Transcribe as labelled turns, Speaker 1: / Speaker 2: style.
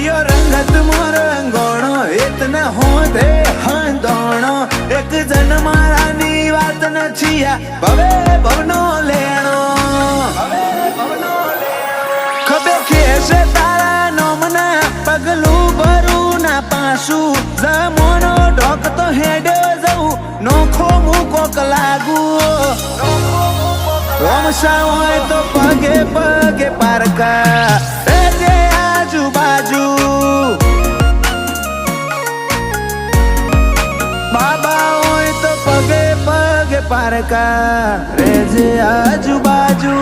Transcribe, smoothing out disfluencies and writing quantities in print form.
Speaker 1: यो रंगत मोर रंगोणो इतना होंदे हंदोणो एक जन मारानी वात न छिया भवे भवनो लेणो खबे खेसे तारा नोमना पगलू भरू ना पासू जमोनो ढोक तो हेडे जाऊ नोखो मुको कलागू रोमसा होय तो पगे पगे पारका रेजे आजू बाजू बाबा होय तो पगे पगे पारका रेजे आजू बाजू